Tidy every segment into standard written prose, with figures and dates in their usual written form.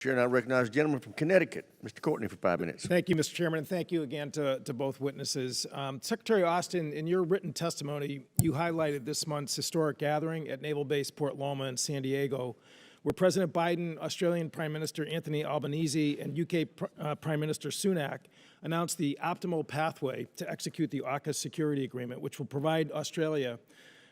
Chair now recognizes the gentleman from Connecticut, Mr. Courtney, for 5 minutes. Thank you, Mr. Chairman, and thank you again to both witnesses. Secretary Austin, in your written testimony, you highlighted this month's historic gathering at Naval Base Port Loma in San Diego, where President Biden, Australian Prime Minister Anthony Albanese, and UK Prime Minister Sunak announced the optimal pathway to execute the AUKUS security agreement, which will provide Australia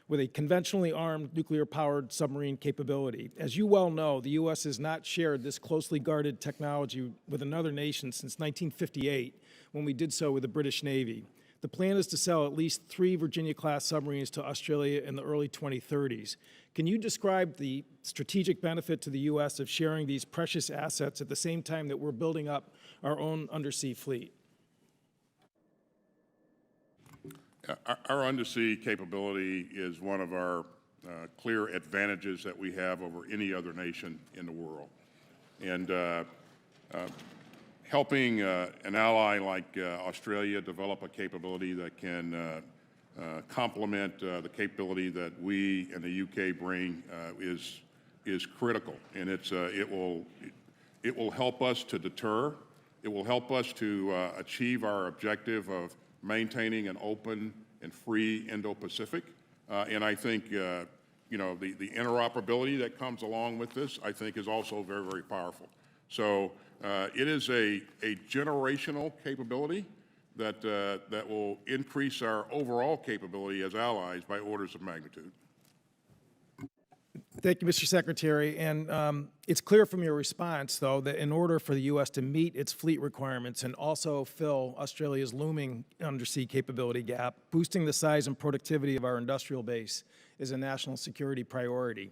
with a conventionally armed nuclear-powered submarine capability. As you well know, the U.S. has not shared this closely guarded technology with another nation since 1958, when we did so with the British Navy. The plan is to sell at least 3 Virginia-class submarines to Australia in the early 2030s. Can you describe the strategic benefit to the U.S. of sharing these precious assets at the same time that we're building up our own undersea fleet? Our undersea capability is one of our clear advantages that we have over any other nation in the world. And helping an ally like Australia develop a capability that can complement the capability that we and the UK bring is critical. And it will help us to deter. It will help us to achieve our objective of maintaining an open and free Indo-Pacific. And I think, the interoperability that comes along with this, I think, is also very, very powerful. So it is a generational capability that will increase our overall capability as allies by orders of magnitude. Thank you, Mr. Secretary. And it's clear from your response, though, that in order for the U.S. to meet its fleet requirements and also fill Australia's looming undersea capability gap, boosting the size and productivity of our industrial base is a national security priority.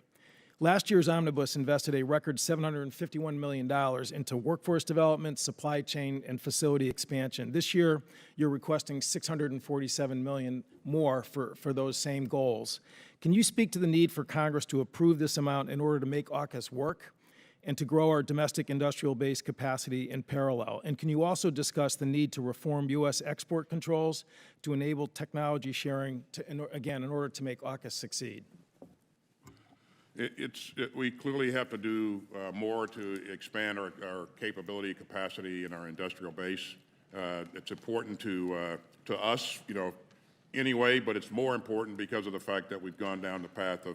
Last year's omnibus invested a record $751 million into workforce development, supply chain, and facility expansion. This year, you're requesting $647 million more for those same goals. Can you speak to the need for Congress to approve this amount in order to make AUKUS work and to grow our domestic industrial base capacity in parallel? And can you also discuss the need to reform U.S. export controls to enable technology sharing, in order to make AUKUS succeed? We clearly have to do more to expand our capability, capacity in our industrial base. It's important to us, anyway, but it's more important because of the fact that we've gone down the path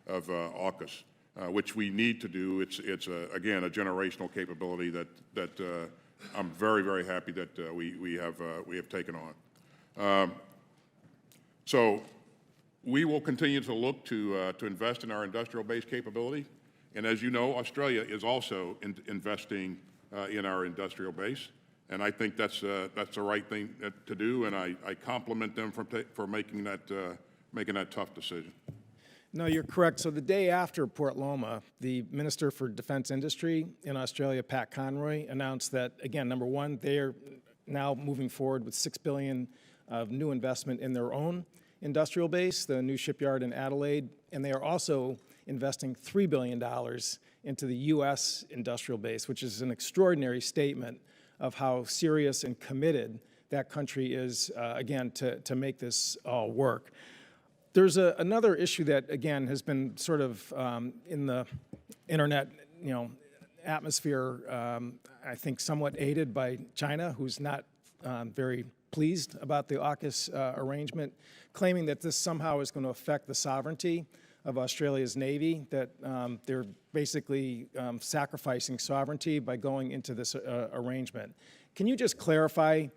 of AUKUS, which we need to do. It's again, a generational capability that I'm very, very happy that we have taken on. So we will continue to look to invest in our industrial base capability. And as you know, Australia is also investing in our industrial base. And I think that's the right thing to do, and I compliment them for making that tough decision. No, you're correct. So the day after Port Loma, the Minister for Defense Industry in Australia, Pat Conroy, announced that, again, number one, they are now moving forward with $6 billion of new investment in their own industrial base, the new shipyard in Adelaide, and they are also investing $3 billion into the U.S. industrial base, which is an extraordinary statement of how serious and committed that country is, again, to make this all work. There's another issue that, again, has been sort of in the internet, atmosphere, I think somewhat aided by China, who's not very pleased about the AUKUS arrangement, claiming that this somehow is going to affect the sovereignty of Australia's Navy, that they're basically sacrificing sovereignty by going into this arrangement. Can you just clarify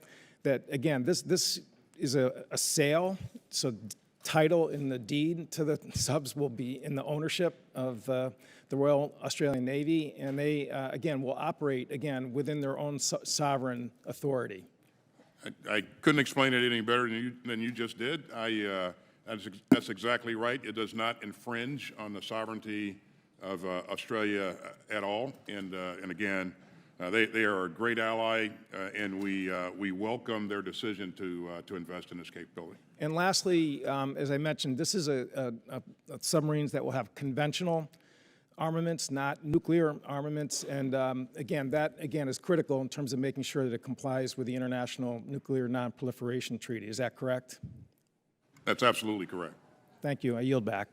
that, again, this is a sale, so title in the deed to the subs will be in the ownership of the Royal Australian Navy, and they, again, will operate, again, within their own sovereign authority? I couldn't explain it any better than you just did. That's exactly right. It does not infringe on the sovereignty of Australia at all. And again, they are a great ally, and we welcome their decision to invest in this capability. And lastly, as I mentioned, this is a submarines that will have conventional armaments, not nuclear armaments. And again, that is critical in terms of making sure that it complies with the International Nuclear Non-Proliferation Treaty. Is that correct? That's absolutely correct. Thank you. I yield back.